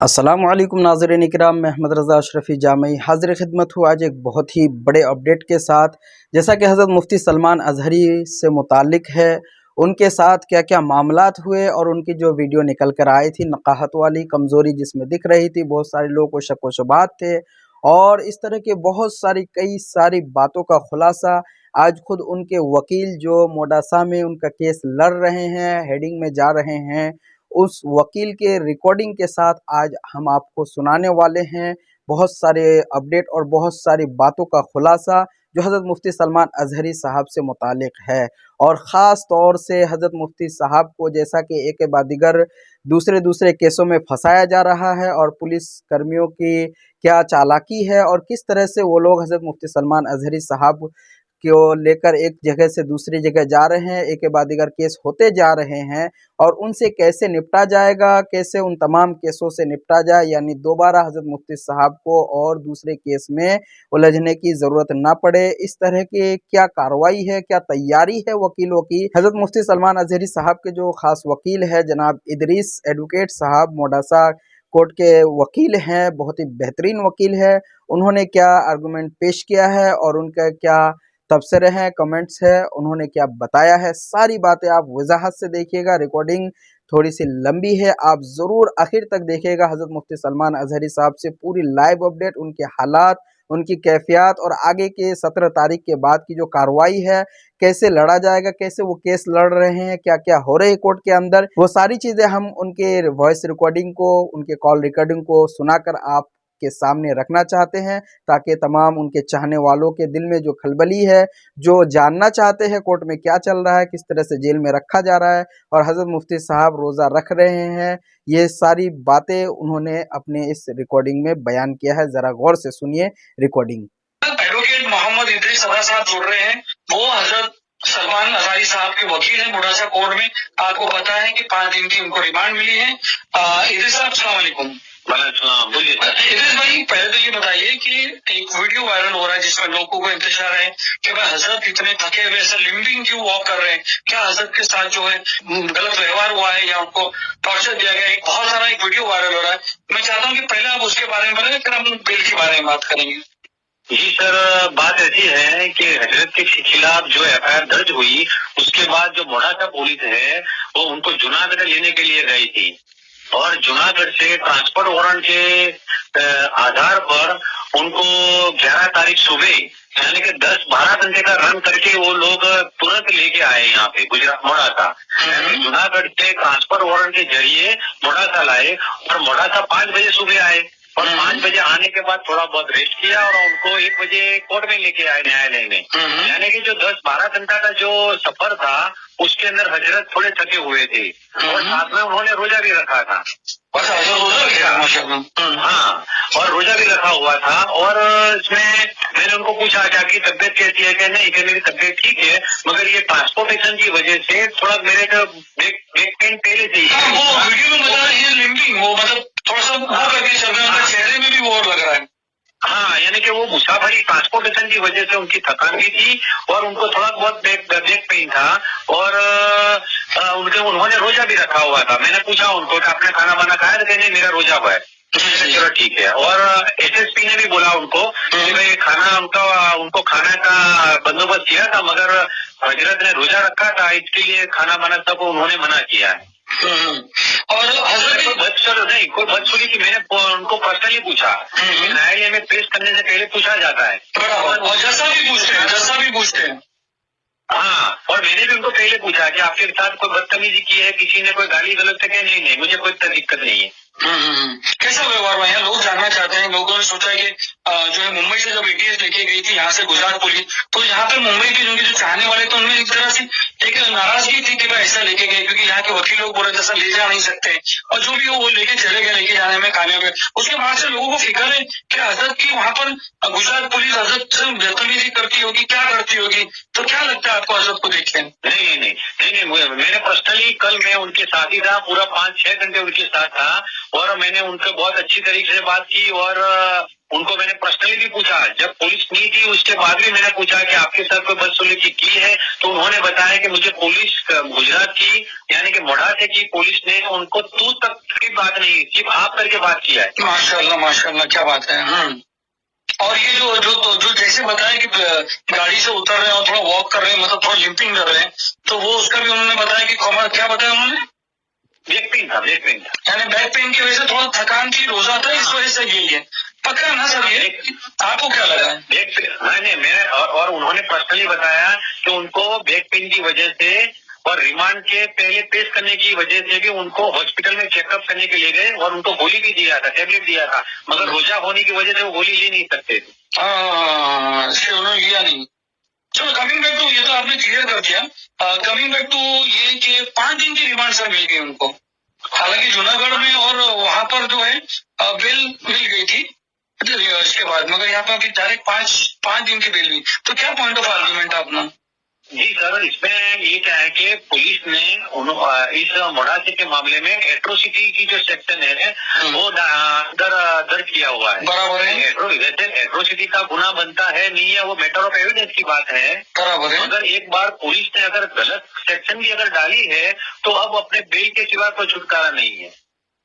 अस्सलामुअलैकुम नाज़रीन इकराम, मैं अहमद रज़ा अशरफ़ी जामई हाज़िर खिदमत हूँ आज एक बहुत ही बड़े अपडेट के साथ। जैसा कि हज़रत मुफ्ती सलमान अज़हरी से मुतालिक है, उनके साथ क्या क्या मामलात हुए और उनकी जो वीडियो निकल कर आई थी नक़ाहत वाली कमज़ोरी जिसमें दिख रही थी, बहुत सारे लोगों को शक व शुबात थे और इस तरह के बहुत सारी कई सारी बातों का खुलासा आज खुद उनके वकील जो मोडासा में उनका केस लड़ रहे हैं, हेडिंग में जा रहे हैं, उस वकील के रिकॉर्डिंग के साथ आज हम आपको सुनाने वाले हैं। बहुत सारे अपडेट और बहुत सारी बातों का खुलासा जो हज़रत मुफ्ती सलमान अज़हरी साहब से मुतालिक है और ख़ास तौर से हज़रत मुफ्ती साहब को जैसा कि एक के बाद दिगर दूसरे केसों में फंसाया जा रहा है और पुलिस कर्मियों की क्या चालाकी है और किस तरह से वो लोग हज़रत मुफ्ती सलमान अज़हरी साहब को लेकर एक जगह से दूसरी जगह जा रहे हैं, एक के बाद दीगर केस होते जा रहे हैं और उनसे कैसे निपटा जाएगा, कैसे उन तमाम केसों से निपटा जाए, यानी दोबारा हज़रत मुफ्ती साहब को और दूसरे केस में उलझने की ज़रूरत ना पड़े। इस तरह की क्या कार्रवाई है, क्या तैयारी है वकीलों की। हज़रत मुफ्ती सलमान अज़हरी साहब के जो ख़ास वकील है जनाब इदरीस एडवोकेट साहब मोडासा कोर्ट के वकील हैं, बहुत ही बेहतरीन वकील है। उन्होंने क्या आर्गूमेंट पेश किया है और उनका क्या तबसरे हैं, कमेंट्स है, उन्होंने क्या बताया है, सारी बातें आप वजाहत से देखिएगा। रिकॉर्डिंग थोड़ी सी लंबी है, आप ज़रूर आखिर तक देखिएगा। हज़रत मुफ्ती सलमान अज़हरी साहब से पूरी लाइव अपडेट, उनके हालात, उनकी कैफियत और आगे के 17 तारीख के बाद की जो कार्रवाई है, कैसे लड़ा जाएगा, कैसे वो केस लड़ रहे हैं, क्या क्या हो रहे हैं कोर्ट के अंदर, वो सारी चीज़ें हम उनके वॉइस रिकॉर्डिंग को, उनके कॉल रिकॉर्डिंग को सुनाकर आप के सामने रखना चाहते हैं ताकि तमाम उनके चाहने वालों के दिल में जो खलबली है, जो जानना चाहते हैं कोर्ट में क्या चल रहा है, किस तरह से जेल में रखा जा रहा है और हज़रत मुफ्ती साहब रोज़ा रख रहे हैं, ये सारी बातें उन्होंने अपने इस रिकॉर्डिंग में बयान किया है। ज़रा गौर से सुनिए रिकॉर्डिंग। एडवोकेट मोहम्मद इदरीस सदा साहब जुड़ रहे हैं, वो हजरत सलमान अज़हरी साहब के वकील हैं मोडासा कोर्ट में। आपको पता है कि 5 दिन की उनको रिमांड मिली है। इदरीस साहब अस्सलाम वालेकुम। बोलिए इदरीस भाई, पहले तो ये बताइए कि एक वीडियो वायरल हो रहा है जिसमें लोगों को इंतजार है कि भाई हजरत इतने थके हुए ऐसे लिम्बिंग क्यों वॉक कर रहे हैं, क्या हजरत के साथ जो है गलत व्यवहार हुआ है या उनको टॉर्चर दिया गया है। बहुत सारा एक वीडियो वायरल हो रहा है। मैं चाहता हूँ कि पहले आप उसके बारे में बताएं, फिर हम बिल के बारे में बात करेंगे। जी सर, बात ऐसी है कि हजरत के खिलाफ जो एफआईआर दर्ज हुई उसके बाद जो मोडासा पुलिस है वो उनको जूनागढ़ लेने के लिए गई थी और जूनागढ़ से ट्रांसफर वारंट के आधार पर उनको 11 तारीख सुबह यानी कि 10-12 घंटे का रन करके वो लोग तुरंत लेके आए यहाँ पे गुजरात मोडासा। जूनागढ़ से ट्रांसफर वारंट के जरिए मोडासा लाए और मोडासा 5 बजे सुबह आए और 5 बजे आने के बाद थोड़ा बहुत रेस्ट किया और उनको 1 बजे कोर्ट में लेके आए न्यायालय में। यानी कि जो 10-12 घंटा का जो सफर था उसके अंदर हजरत थोड़े थके हुए थे और साथ में उन्होंने रोजा भी रखा था। हाँ, और रोजा भी रखा हुआ था और इसमें मैंने उनको पूछा कि आपकी तबीयत कैसी है, कि नहीं कि मेरी तबीयत ठीक है मगर ये ट्रांसपोर्टेशन की वजह से थोड़ा मेरे को बैक पेन पहले से ही। वो वीडियो में बता ये लिम्बिंग वो मतलब थोड़ा सा वो करके चल रहा है, चेहरे में भी वो लग रहा है। हाँ, यानी कि वो मुसाफरी ट्रांसपोर्टेशन की वजह से उनकी थकान भी थी और उनको थोड़ा बहुत बैक पेन था और उन्होंने रोजा भी रखा हुआ था। मैंने पूछा उनको कि आपने खाना वाना खाया, तो नहीं मेरा रोजा हुआ है। चलो ठीक है। और एसएसपी ने भी बोला उनको कि भाई खाना उनको खाना का बंदोबस्त किया था मगर हजरत ने रोजा रखा था इसके लिए खाना वाना सब उन्होंने मना किया है। और हजरत कोई बदसुरी की मैंने उनको पर्सनली पूछा, न्यायालय में पेश करने से पहले पूछा जाता है और जैसा भी पूछते हैं। हाँ, और मैंने भी उनको पहले पूछा कि आपके साथ कोई बदतमीजी की है, किसी ने कोई गाली गलत से, नहीं मुझे कोई दिक्कत नहीं है। कैसा व्यवहार हुआ है? लोग जानना चाहते हैं। लोगों ने सोचा कि जो है मुंबई से जब एटीएस लेके गई थी यहाँ से गुजरात पुलिस, तो यहाँ पे मुंबई के जो चाहने वाले तो उनमें एक तरह से एक नाराजगी थी कि भाई ऐसा लेके गए, क्योंकि यहाँ के वकील लोग बोले जैसा ले जा नहीं सकते और जो भी वो लेके चले गए लेके जाने में कामयाब है। उसके बाद से लोगों को फिक्र है कि हजरत की वहाँ पर गुजरात पुलिस हजरत से बदतमीजी करती होगी, क्या करती होगी। तो क्या लगता है आपको हजरत को देख के? नहीं, मैंने पर्सनली कल मैं उनके साथ ही था, पूरा 5-6 घंटे उनके साथ था और मैंने उनसे बहुत अच्छी तरीके से बात की और उनको मैंने पर्सनली भी पूछा, जब पुलिस नहीं थी उसके बाद भी मैंने पूछा कि आपके साथ कोई बदसलूकी की है, तो उन्होंने बताया कि मुझे पुलिस गुजरात की यानी कि मोढ़ासे की पुलिस ने उनको तू तक की बात नहीं, सिर्फ आप करके बात किया है। माशाल्लाह, क्या बात है। और ये जो जैसे बताया कि गाड़ी से उतर रहे हैं और थोड़ा वॉक कर रहे हैं, मतलब थोड़ा लिंपिंग कर रहे हैं, तो वो उसका भी उन्होंने बताया कि क्या बताया उन्होंने, बैक पेन था यानी बैक पेन की वजह से थोड़ा थकान थी, रोजा था, इस वजह से गिर गए। पक्का ना सर ये, आपको क्या लगा? बैक पेन नहीं, मैंने और उन्होंने पर्सनली बताया कि उनको बैक पेन की वजह से और रिमांड के पहले पेश करने की वजह से भी उनको हॉस्पिटल में चेकअप करने के लिए गए और उनको गोली भी दिया था, टेबलेट दिया था, मगर रोजा होने की वजह से वो गोली ले नहीं सकते थे। उन्होंने लिया नहीं। चलो कमिंग बैक टू, ये तो आपने क्लियर कर दिया। कमिंग बैक टू ये कि 5 दिन की रिमांड सर मिल गई उनको, हालांकि जूनागढ़ में और वहां पर जो है बेल मिल गई थी इसके बाद, मगर यहाँ पर डायरेक्ट 5 दिन की बेल हुई। तो क्या पॉइंट ऑफ आर्ग्यूमेंट है अपना? जी सर, इसमें ये क्या है कि पुलिस ने इस मोढ़ासे के मामले में एट्रोसिटी की जो सेक्शन है वो दर्ज किया हुआ है। बराबर है। वैसे एट्रोसिटी का गुना बनता है नहीं है, वो मैटर ऑफ एविडेंस की बात है। बराबर है। अगर एक बार पुलिस ने अगर गलत सेक्शन भी अगर डाली है तो अब अपने बेल के सिवा कोई छुटकारा नहीं है।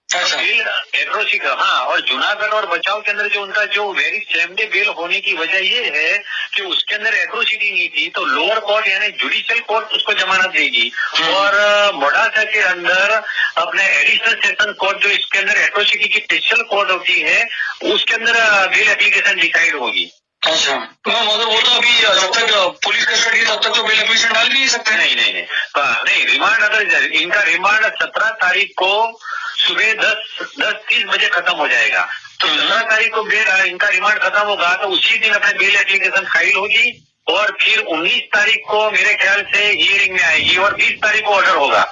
एट्रोसिटी, हाँ, और जूनागढ़ और बचाव के अंदर जो उनका जो वेरी सेम डे बेल होने की वजह ये है कि उसके अंदर एट्रोसिटी नहीं थी, तो लोअर कोर्ट यानी जुडिशियल कोर्ट उसको जमानत देगी, और मोढ़ासा के अंदर अपने एडिशनल सेशन कोर्ट जो इसके अंदर एट्रोसिटी की स्पेशल कोर्ट होती है उसके अंदर बेल एप्लीकेशन डिसाइड होगी। अच्छा, मगर वो तो अभी जब तक पुलिस कस्टडी तब तक तो बेल एप्लीकेशन डाल भी नहीं सकते। नहीं, रिमांड अगर इनका रिमांड 17 तारीख को सुबह 10:30 बजे खत्म हो जाएगा, तो 17 तारीख को इनका रिमांड खत्म होगा तो उसी दिन अपने बेल एप्लीकेशन फाइल होगी और फिर 19 तारीख को मेरे ख्याल से हियरिंग में आएगी और 20 तारीख को ऑर्डर होगा।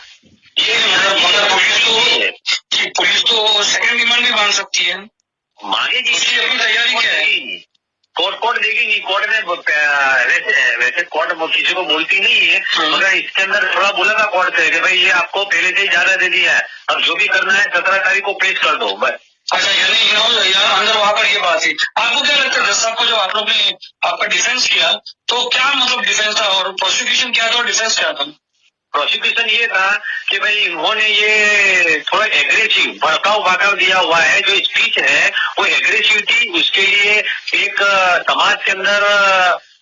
ये पुलिस तो सेकंड रिमांड भी मांग सकती है, मांगेगी, उसकी अपनी तैयारी क्या है? कोर्ट देगी नहीं, कोर्ट ने वैसे कोर्ट किसी को बोलती नहीं है, मगर इसके अंदर थोड़ा बोला था कोर्ट से कि भाई ये आपको पहले से ही ज्यादा दे दिया है, अब जो भी करना है 17 तारीख को पेश कर दो बस। अच्छा, यानी यार अंदर वहाँ पर ये बात थी। आपको क्या लगता है जज साहब को जब आप लोग ने आपका डिफेंस किया तो क्या मतलब डिफेंस था और प्रोसिक्यूशन क्या था और डिफेंस क्या था? प्रोसिक्यूशन ये था कि भाई इन्होंने ये थोड़ा एग्रेसिव भड़काव दिया हुआ है, जो स्पीच है वो एग्रेसिव थी, उसके लिए एक समाज के अंदर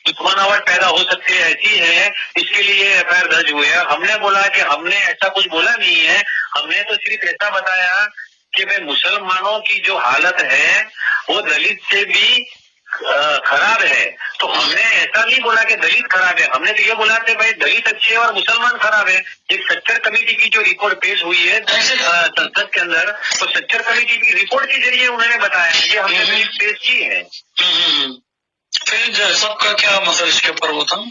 दुश्मनावट पैदा हो सकती है ऐसी है, इसके लिए एफआईआर दर्ज हुए है। हमने बोला कि हमने ऐसा कुछ बोला नहीं है, हमने तो सिर्फ ऐसा बताया कि भाई मुसलमानों की जो हालत है वो दलित से भी खराब है, तो हमने ऐसा नहीं बोला कि दलित खराब है, हमने तो ये बोला कि भाई दलित अच्छे और मुसलमान खराब है। एक सच्चर कमेटी की जो रिपोर्ट पेश हुई है संसद के अंदर, तो सच्चर कमेटी की रिपोर्ट के जरिए उन्होंने बताया, ये हमने पेश की है। फिर जज साहब का क्या मतलब इसके ऊपर वो था?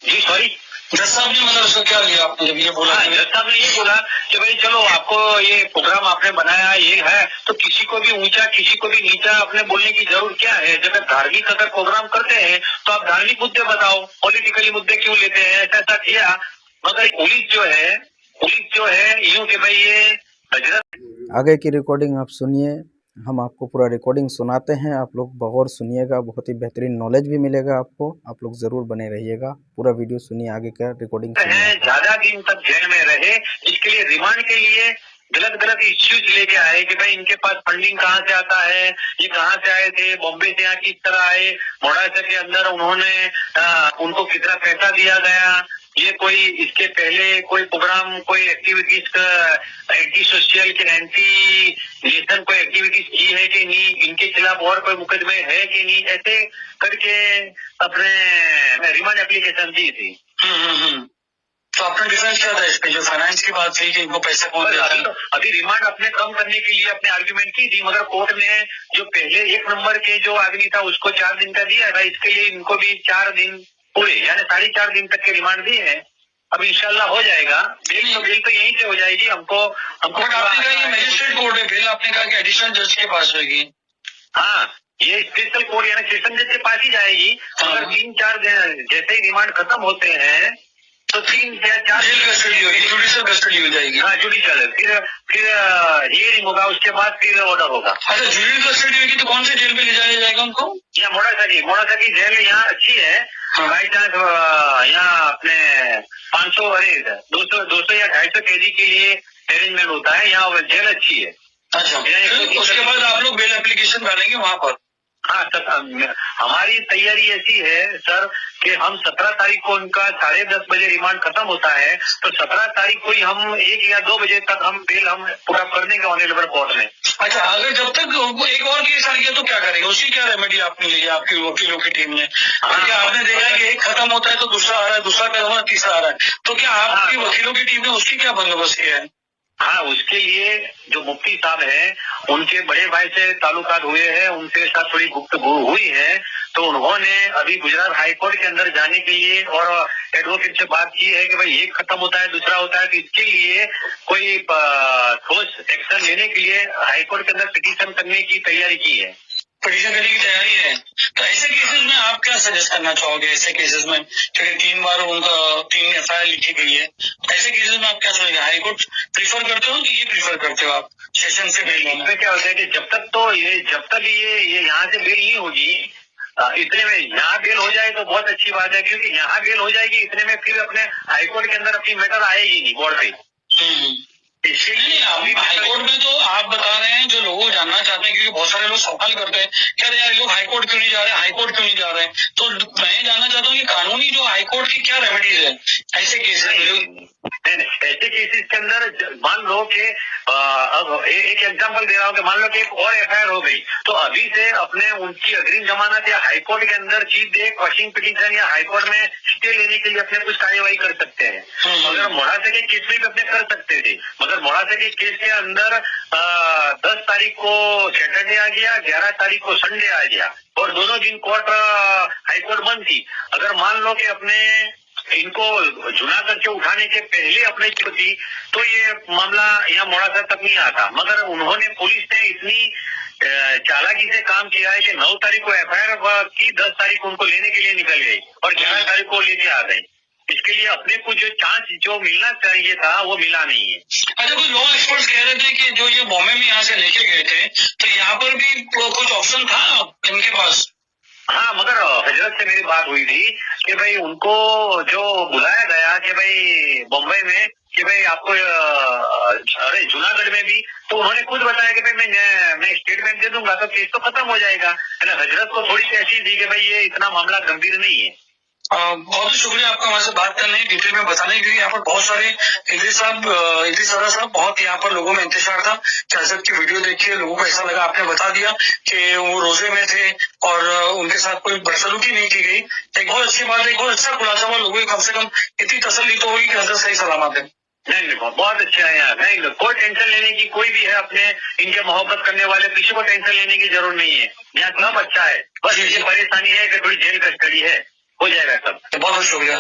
जी सॉरी, जज साहब ने मतलब उसका क्या लिया आपने जब ये बोला? जज साहब ने ये बोला कि भाई चलो आपको ये प्रोग्राम आपने बनाया ये है, तो किसी को भी ऊंचा किसी को भी नीचा अपने बोलने की जरूरत क्या है। जब धार्मिक अगर प्रोग्राम करते हैं तो आप धार्मिक मुद्दे बताओ, पॉलिटिकली मुद्दे क्यों लेते हैं, ऐसा किया। मगर पुलिस जो है यूं कि भाई ये हजरत। आगे की रिकॉर्डिंग आप सुनिए, हम आपको पूरा रिकॉर्डिंग सुनाते हैं, आप लोग गौर सुनिएगा, बहुत ही बेहतरीन नॉलेज भी मिलेगा आपको, आप लोग जरूर बने रहिएगा, पूरा वीडियो सुनिए, आगे का रिकॉर्डिंग सुनिए। ज्यादा दिन तक जेल में रहे, इसके लिए रिमांड के लिए गलत इश्यूज लेके आए कि भाई इनके पास फंडिंग कहाँ से आता है, ये कहाँ से आए थे, बॉम्बे से यहाँ किस तरह आए, मोढ़ासा के अंदर उन्होंने उनको कितना पैसा दिया गया, ये कोई इसके पहले कोई प्रोग्राम कोई एक्टिविटीज का एंटी सोशल के एंटी नेशन कोई एक्टिविटीज की है कि नहीं, इनके खिलाफ और कोई मुकदमे है कि नहीं, ऐसे करके अपने रिमांड एप्लीकेशन दी थी। तो अपना डिफेंस क्या था इसमें, जो फाइनेंस की बात थी कि इनको पैसे कौन देता है? अभी रिमांड अपने कम करने के लिए अपने आर्ग्यूमेंट की थी, मगर कोर्ट ने जो पहले 1 नंबर के जो आदमी था उसको 4 दिन का दिया था, इसके लिए इनको भी 4 दिन पूरे यानी 4.5 दिन तक के रिमांड दिए हैं। अब इंशाल्लाह हो जाएगा, बेल तो यहीं से हो जाएगी। हमको आपने कहा ये मजिस्ट्रेट कोर्ट है, बेल आपने कहा कि एडिशनल जज के पास होगी। हाँ, ये स्पेशल कोर्ट यानी सेशन जज के पास ही जाएगी। अगर 3-4 दिन जैसे ही रिमांड खत्म होते हैं तो 3 या 4 जेल कस्टडी होगी, जुडिशियल कस्टडी हो जाएगी। हाँ, जुडिशियल, फिर हियरिंग होगा, उसके बाद फिर ऑर्डर होगा। अच्छा, जुडिशियल कस्टडी होगी तो कौन से जेल में ले जाया जाएगा उनको? यहाँ मोड़ासा की जेल यहाँ अच्छी है। बाई चांस यहाँ अपने 500 200 या 250 केजी के लिए अरेंजमेंट होता है, यहाँ जेल अच्छी है। अच्छा, उसके बाद आप लोग बेल एप्लीकेशन डालेंगे वहाँ पर? हाँ सर, हमारी तैयारी ऐसी है सर कि हम 17 तारीख को उनका 10:30 बजे रिमांड खत्म होता है, तो 17 तारीख को ही हम 1 या 2 बजे तक हम बेल हम पूरा कर देंगे ऑनरेबल कोर्ट में। अच्छा, अगर जब तक एक और केस आ गया तो क्या करेंगे? उसकी क्या रेमेडी आपने ली है आपकी वकीलों की टीम ने? क्या आपने देखा है कि एक खत्म होता है तो दूसरा आ रहा है, दूसरा खत्म होता है तीसरा आ रहा है, तो क्या आपकी वकीलों की टीम ने उसकी क्या बंदोबस्त किया है? हाँ, उसके लिए जो मुफ्ती साहब हैं, उनके बड़े भाई से ताल्लुकात हुए हैं, उनके साथ थोड़ी गुफ्तगू हुई है, तो उन्होंने अभी गुजरात हाई कोर्ट के अंदर जाने के लिए और एडवोकेट से बात की है कि भाई एक खत्म होता है दूसरा होता है, तो इसके लिए कोई ठोस एक्शन लेने के लिए हाई कोर्ट के अंदर पिटीशन करने की तैयारी की है। पिटीशन करने की तैयारी है, तो ऐसे केसेस में आप क्या सजेस्ट करना चाहोगे? ऐसे केसेस में क्योंकि 3 बार उनका 3 FIR लिखी गई है, ऐसे केसेस में आप क्या सोचेंगे? हाईकोर्ट प्रीफर करते हो कि ये प्रीफर करते हो आप सेशन से बेल? इसमें क्या होता है कि जब तक ये यहाँ से बेल नहीं होगी, इतने में यहाँ बेल हो जाए तो बहुत अच्छी बात है, क्योंकि यहाँ बेल हो जाएगी इतने में फिर अपने हाईकोर्ट के अंदर अपनी मैटर आएगी नहीं बोर्ड पे। नहीं, अभी हाईकोर्ट में तो आप बता रहे हैं, जो लोग जानना चाहते हैं, क्योंकि बहुत सारे लोग सवाल करते हैं कि अरे यार लोग हाईकोर्ट क्यों नहीं जा रहे, हाईकोर्ट क्यों नहीं जा रहे हैं, तो मैं जानना चाहता हूँ कि कानूनी जो हाईकोर्ट की क्या रेमेडीज है ऐसे केसेस में? ऐसे केसेस के अंदर मान लो कि अब एक एग्जांपल दे रहा हूँ कि मान लो कि एक और FIR हो गई, तो अभी से अपने उनकी अग्रिम जमानत या हाईकोर्ट के अंदर सीधे क्वेश्चन पिटीशन या हाईकोर्ट में स्टे लेने के लिए अपने कुछ कार्यवाही कर सकते हैं। मगर मोड़ासा के केस में भी अपने कर सकते थे, मगर मोड़ासा के केस के अंदर 10 तारीख को सैटरडे आ गया, 11 तारीख को संडे आ गया, और दोनों दिन कोर्ट हाईकोर्ट बंद थी। अगर मान लो कि अपने इनको जूनागढ़ से उठाने के पहले अपने थी तो ये मामला यहाँ मोड़ासा तक नहीं आता, मगर उन्होंने पुलिस ने इतनी चालाकी से काम किया है कि 9 तारीख को FIR की, 10 तारीख को उनको लेने के लिए निकल गई और 11 तारीख को लेके आ गई। इसके लिए अपने को जो चांस जो मिलना चाहिए था वो मिला नहीं है। अच्छा, कुछ लॉ एक्सपर्ट्स कह रहे थे कि जो ये बॉम्बे में यहाँ से लेके गए थे तो यहाँ पर भी कुछ ऑप्शन था इनके पास? हाँ, मगर हजरत से मेरी बात हुई थी कि भाई उनको जो बुलाया गया कि भाई बम्बई में कि भाई आपको अरे जूनागढ़ में भी, तो उन्होंने खुद बताया कि भाई मैं स्टेटमेंट दे दूंगा तो केस तो खत्म हो जाएगा। हजरत को थोड़ी सी ऐसी थी कि भाई ये इतना मामला गंभीर नहीं है। बहुत शुक्रिया आपका हमारे से बात करने, डिटेल में बताने के लिए। यहाँ पर बहुत सारे इद्रीस साहब बहुत यहाँ पर लोगों में इंतजार था कि हजरत की वीडियो देखिए, लोगों को ऐसा लगा, आपने बता दिया कि वो रोजे में थे और उनके साथ कोई बदसलूकी नहीं की गई। एक बहुत अच्छी बात है, एक बहुत अच्छा खुलासा हुआ, लोगों की कम से कम इतनी तसल्ली तो होगी कि हजरत सही सलामत है। नहीं, बहुत अच्छा है यार, नहीं कोई टेंशन लेने की, कोई भी है अपने इनके मोहब्बत करने वाले, किसी को टेंशन लेने की जरूरत नहीं है, यहाँ सब अच्छा है, बस ये परेशानी है कि थोड़ी जेल कस्टडी है, हो जाएगा सब। बहुत शुक्रिया।